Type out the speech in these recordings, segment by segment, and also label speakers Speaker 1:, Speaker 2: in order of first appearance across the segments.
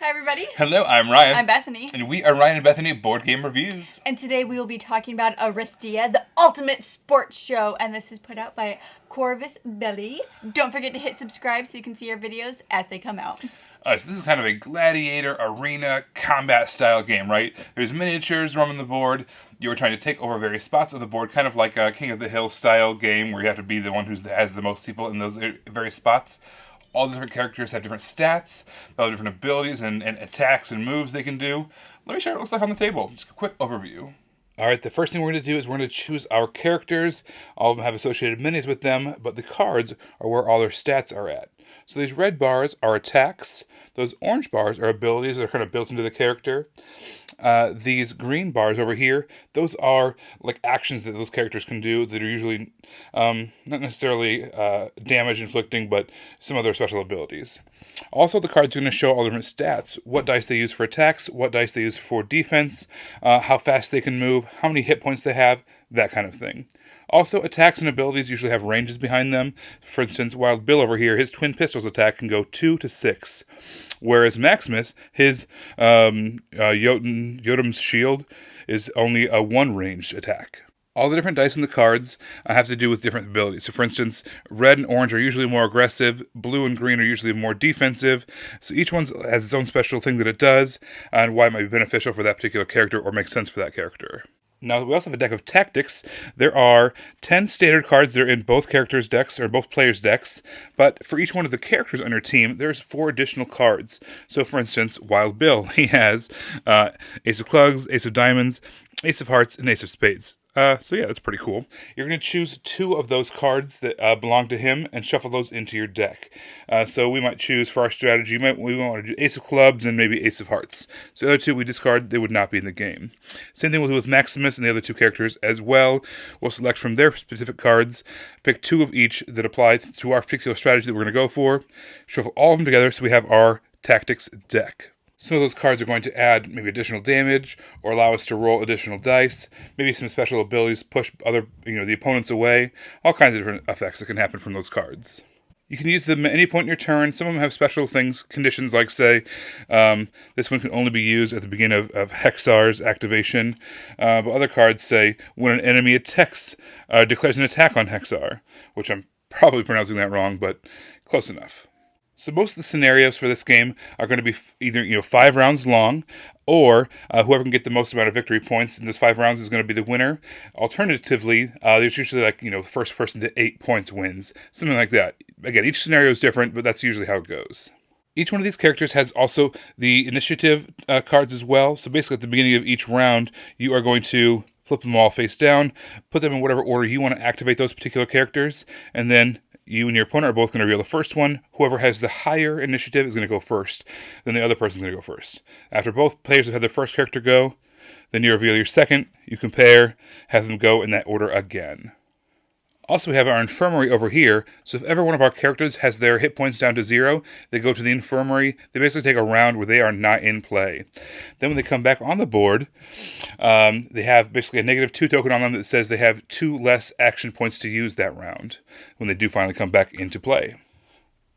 Speaker 1: Hi everybody.
Speaker 2: Hello, I'm Ryan.
Speaker 1: I'm Bethany.
Speaker 2: And we are Ryan and Bethany Board Game Reviews.
Speaker 1: And today we will be talking about Aristeia, the ultimate sports show. And this is put out by Corvus Belli. Don't forget to hit subscribe so you can see our videos as they come out.
Speaker 2: So this is kind of a gladiator arena combat style game, right? There's miniatures roaming the board. You are trying to take over various spots of the board, kind of like a King of the Hill style game where you have to be the one who has the most people in those various spots. All the different characters have different stats, all the different abilities and attacks and moves they can do. Let me show you what it looks like on the table. Just a quick overview. Alright, the first thing we're going to do is we're going to choose our characters. All of them have associated minis with them, but the cards are where all their stats are at. So these red bars are attacks. Those orange bars are abilities that are kind of built into the character. These green bars over here, those are like actions that those characters can do that are usually not necessarily damage inflicting, but some other special abilities. Also, the cards are going to show all different stats, what dice they use for attacks, what dice they use for defense, how fast they can move, how many hit points they have, that kind of thing. Also, attacks and abilities usually have ranges behind them. For instance, Wild Bill over here, his twin pistols attack can go 2 to 6. Whereas Maximus, his Jotun's shield is only a 1-ranged attack. All the different dice in the cards have to do with different abilities. So for instance, red and orange are usually more aggressive, blue and green are usually more defensive. So each one has its own special thing that it does, and why it might be beneficial for that particular character or make sense for that character. Now, we also have a deck of tactics. There are 10 standard cards that are in both characters' decks, or both players' decks, but for each one of the characters on your team, there's 4 additional cards. So, for instance, Wild Bill, he has Ace of Clubs, Ace of Diamonds, Ace of Hearts, and Ace of Spades. So yeah, that's pretty cool. You're going to choose 2 of those cards that belong to him and shuffle those into your deck. So we might choose for our strategy, we want to do Ace of Clubs and maybe Ace of Hearts. So the other 2 we discard, they would not be in the game. Same thing we'll do with Maximus and the other 2 characters as well. We'll select from their specific cards, pick 2 of each that apply to our particular strategy that we're going to go for, shuffle all of them together so we have our tactics deck. Some of those cards are going to add maybe additional damage or allow us to roll additional dice, maybe some special abilities, push the opponents away, all kinds of different effects that can happen from those cards. You can use them at any point in your turn. Some of them have special conditions like, say, this one can only be used at the beginning of Hexar's activation. But other cards say, when an enemy attacks, declares an attack on Hexar, which I'm probably pronouncing that wrong, but close enough. So most of the scenarios for this game are going to be either 5 rounds long, or whoever can get the most amount of victory points in those 5 rounds is going to be the winner. Alternatively, there's usually the first person to 8 points wins, something like that. Again, each scenario is different, but that's usually how it goes. Each one of these characters has also the initiative cards as well. So basically, at the beginning of each round, you are going to flip them all face down, put them in whatever order you want to activate those particular characters, and then you and your opponent are both going to reveal the first one. Whoever has the higher initiative is going to go first. Then the other person's going to go first. After both players have had their first character go, then you reveal your second, you compare, have them go in that order again. Also, we have our infirmary over here, so if ever one of our characters has their hit points down to 0, they go to the infirmary. They basically take a round where they are not in play. Then when they come back on the board, they have basically a -2 token on them that says they have 2 less action points to use that round when they do finally come back into play.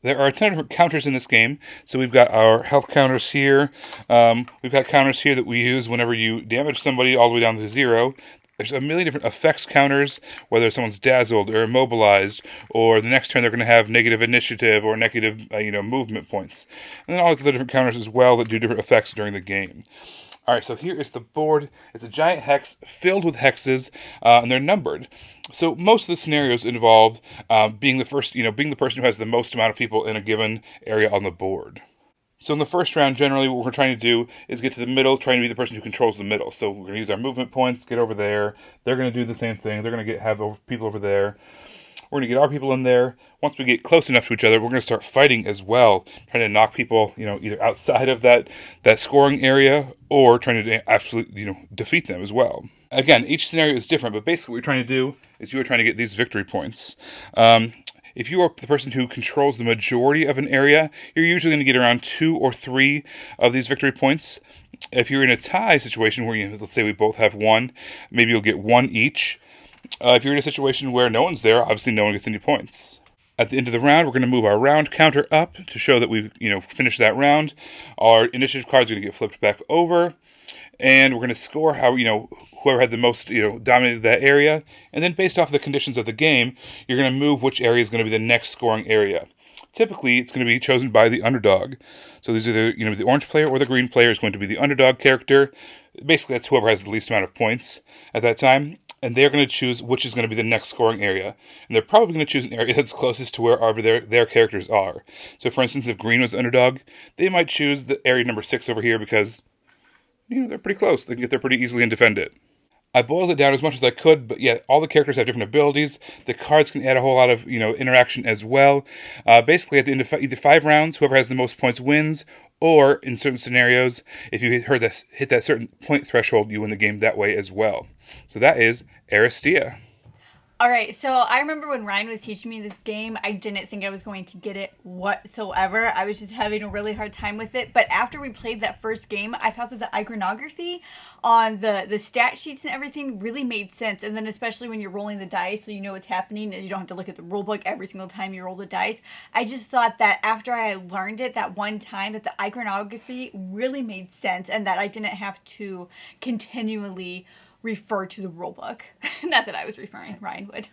Speaker 2: There are a ton of different counters in this game. So we've got our health counters here. We've got counters here that we use whenever you damage somebody all the way down to 0. There's a million different effects counters, whether someone's dazzled or immobilized, or the next turn they're going to have negative initiative or negative movement points. And then all the different counters as well that do different effects during the game. Alright, so here is the board. It's a giant hex filled with hexes, and they're numbered. So most of the scenarios involve being the person who has the most amount of people in a given area on the board. So in the first round, generally what we're trying to do is get to the middle, trying to be the person who controls the middle. So we're going to use our movement points, get over there. They're going to do the same thing. They're going to have people over there. We're going to get our people in there. Once we get close enough to each other, we're going to start fighting as well, trying to knock people, either outside of that scoring area or trying to absolutely, defeat them as well. Again, each scenario is different, but basically what you're trying to do is you're trying to get these victory points. If you are the person who controls the majority of an area, you're usually going to get around 2 or 3 of these victory points. If you're in a tie situation where, let's say we both have 1, maybe you'll get 1 each. If you're in a situation where no one's there, obviously no one gets any points. At the end of the round, we're going to move our round counter up to show that we've, finished that round. Our initiative cards are going to get flipped back over. And we're going to score how, whoever had the most, dominated that area. And then based off the conditions of the game, you're going to move which area is going to be the next scoring area. Typically, it's going to be chosen by the underdog. So these are the orange player or the green player is going to be the underdog character. Basically, that's whoever has the least amount of points at that time. And they're going to choose which is going to be the next scoring area. And they're probably going to choose an area that's closest to wherever their characters are. So, for instance, if green was underdog, they might choose the area number 6 over here because, they're pretty close. They can get there pretty easily and defend it. I boiled it down as much as I could, but yeah, all the characters have different abilities. The cards can add a whole lot of, interaction as well. Basically, at the end of either 5 rounds, whoever has the most points wins, or in certain scenarios, if you hit that certain point threshold, you win the game that way as well. So that is Aristeia.
Speaker 1: All right, so I remember when Ryan was teaching me this game, I didn't think I was going to get it whatsoever. I was just having a really hard time with it. But after we played that first game, I thought that the iconography on the stat sheets and everything really made sense. And then especially when you're rolling the dice, so you know what's happening, and you don't have to look at the rule book every single time you roll the dice. I just thought that after I learned it that one time, that the iconography really made sense and that I didn't have to continually refer to the rule book. Not that I was referring, Ryan would.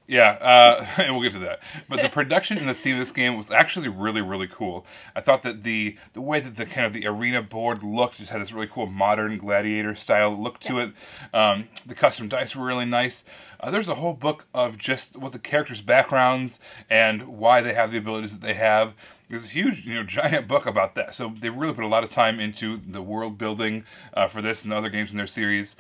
Speaker 2: Yeah, and we'll get to that. But the production and the theme of this game was actually really, really cool. I thought that the way that the kind of the arena board looked just had this really cool modern gladiator style look to it. The custom dice were really nice. There's a whole book of just what the characters' backgrounds and why they have the abilities that they have. There's a huge, giant book about that. So they really put a lot of time into the world building for this and the other games in their series.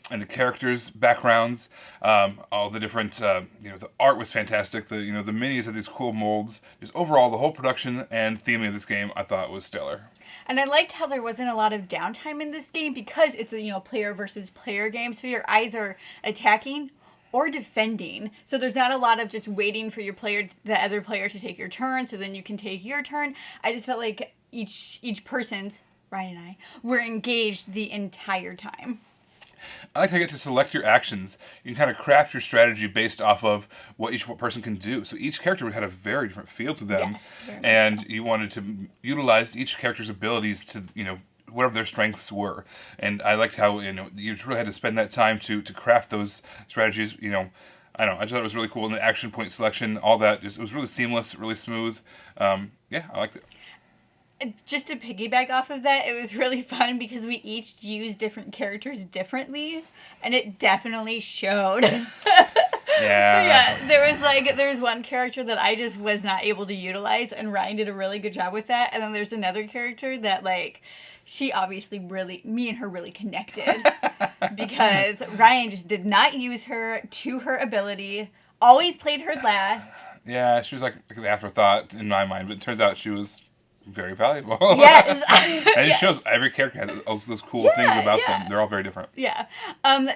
Speaker 2: And the characters' backgrounds, all the different, the art was fantastic. The minis had these cool molds. Just overall, the whole production and theming of this game, I thought was stellar.
Speaker 1: And I liked how there wasn't a lot of downtime in this game because it's a player versus player game. So you're either attacking or defending. So there's not a lot of just waiting for the other player to take your turn, so then you can take your turn. I just felt like each person's, Ryan and I, were engaged the entire time.
Speaker 2: I like how you get to select your actions. You can kind of craft your strategy based off of what each person can do. So each character had a very different feel to them.
Speaker 1: Yes,
Speaker 2: and you wanted to utilize each character's abilities to, whatever their strengths were. And I liked how, you really had to spend that time to craft those strategies, I don't know. I just thought it was really cool. And the action point selection, all that, it was really seamless, really smooth. I liked it.
Speaker 1: Just to piggyback off of that, it was really fun because we each used different characters differently, and it definitely showed.
Speaker 2: Yeah.
Speaker 1: There was one character that I just was not able to utilize, and Ryan did a really good job with that. And then there's another character that, she obviously me and her really connected because Ryan just did not use her to her ability, always played her last.
Speaker 2: Yeah, she was like an afterthought in my mind, but it turns out she was very valuable.
Speaker 1: Yes.
Speaker 2: And it shows every character has all those cool things about them. They're all very different.
Speaker 1: Yeah.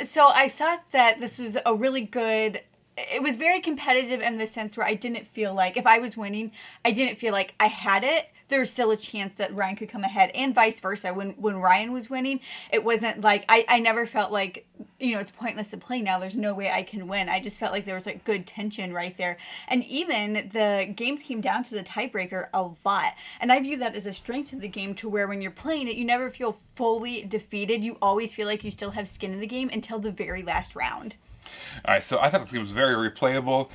Speaker 1: So I thought that this was a really good... It was very competitive in the sense where I didn't feel like... If I was winning, I didn't feel like I had it. There was still a chance that Ryan could come ahead, and vice versa. When Ryan was winning, it wasn't like... I never felt like, it's pointless to play now. There's no way I can win. I just felt like there was good tension right there. And even the games came down to the tiebreaker a lot. And I view that as a strength of the game, to where when you're playing it, you never feel fully defeated. You always feel like you still have skin in the game until the very last round.
Speaker 2: All right, so I thought this game was very replayable.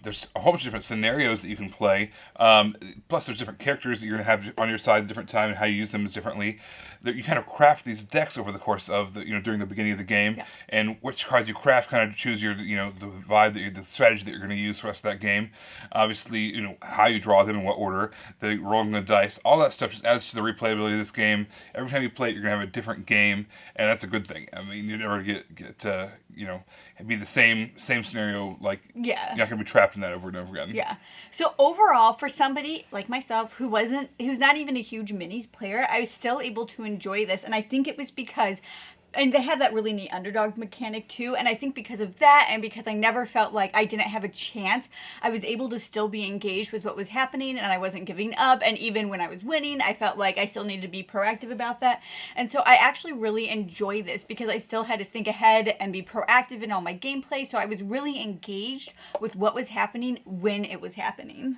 Speaker 2: There's a whole bunch of different scenarios that you can play. Plus, there's different characters that you're going to have on your side at a different time, and how you use them is differently. That you kind of craft these decks over the course of during the beginning of the game, and which cards you craft kind of choose your the vibe the strategy that you're going to use for the rest of that game. Obviously, how you draw them in what order, the rolling the dice, all that stuff just adds to the replayability of this game. Every time you play it, you're going to have a different game, and that's a good thing. I mean, you never get be the same scenario. You're not going to be trapped in that over and over again.
Speaker 1: Yeah. So overall, for somebody like myself who's not even a huge minis player, I was still able to enjoy this, and I think it was because And they had that really neat underdog mechanic too. And I think because of that, and because I never felt like I didn't have a chance, I was able to still be engaged with what was happening, and I wasn't giving up. And even when I was winning, I felt like I still needed to be proactive about that. And so I actually really enjoy this because I still had to think ahead and be proactive in all my gameplay. So I was really engaged with what was happening when it was happening.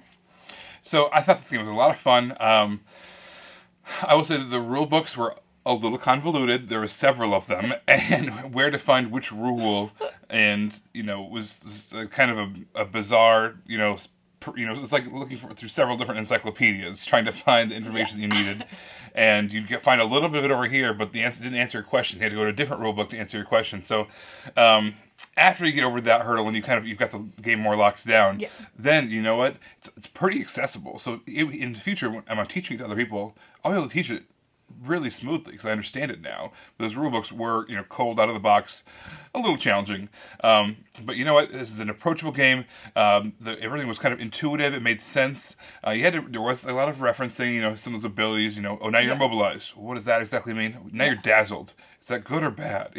Speaker 2: So I thought this game was a lot of fun. I will say that the rule books were a little convoluted. There were several of them, and where to find which rule, and was kind of a bizarre, it was like looking through several different encyclopedias trying to find the information that you needed, and you'd find a little bit of it over here, but the answer didn't answer your question. You had to go to a different rule book to answer your question. So after you get over that hurdle and you've got the game more locked down, then you know what? It's pretty accessible. So in the future, when I'm teaching it to other people, I'll be able to teach it really smoothly because I understand it now. Those rule books were, cold out of the box, a little challenging. But you know what? This is an approachable game. Everything was kind of intuitive. It made sense. There was a lot of referencing, some of those abilities. Now you're immobilized. What does that exactly mean? Now you're dazzled. Is that good or bad?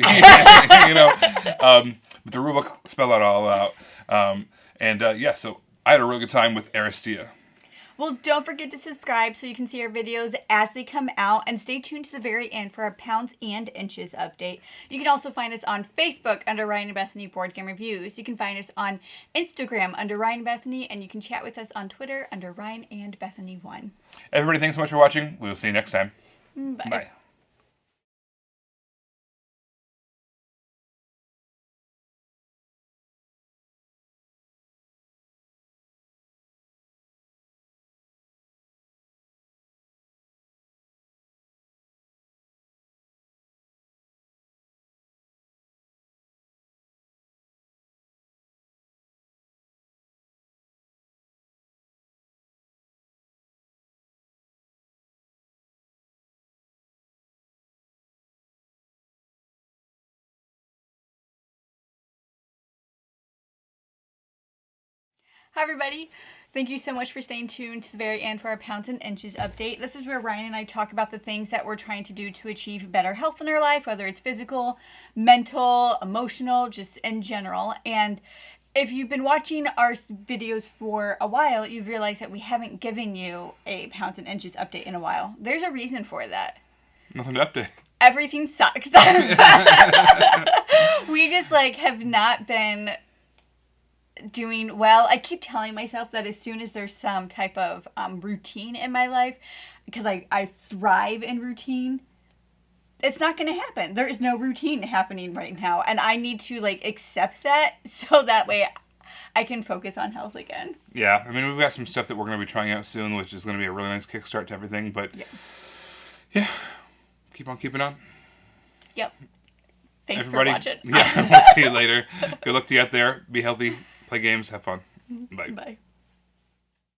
Speaker 2: But the rule book spelled it all out. So I had a really good time with Aristeia.
Speaker 1: Well, don't forget to subscribe so you can see our videos as they come out, and stay tuned to the very end for our pounds and inches update. You can also find us on Facebook under Ryan and Bethany Board Game Reviews. You can find us on Instagram under Ryan and Bethany, and you can chat with us on Twitter under Ryan and Bethany 1.
Speaker 2: Everybody, thanks so much for watching. We will see you next time.
Speaker 1: Bye.
Speaker 2: Bye.
Speaker 1: Hi everybody, thank you so much for staying tuned to the very end for our pounds and inches update. This is where Ryan and I talk about the things that we're trying to do to achieve better health in our life, whether it's physical, mental, emotional, just in general. And if you've been watching our videos for a while, you've realized that we haven't given you a pounds and inches update in a while. There's a reason for that.
Speaker 2: Nothing to update.
Speaker 1: Everything sucks. We just have not been doing well. I keep telling myself that as soon as there's some type of routine in my life, because I thrive in routine, it's not going to happen. There is no routine happening right now, and I need to accept that so that way I can focus on health again.
Speaker 2: Yeah, I mean, we've got some stuff that we're going to be trying out soon, which is going to be a really nice kickstart to everything, but yeah, keep on keeping on.
Speaker 1: Yep. Thanks
Speaker 2: Everybody,
Speaker 1: for watching.
Speaker 2: Yeah, we'll see you later. Good luck to you out there. Be healthy. Play games. Have fun. Bye.
Speaker 1: Bye.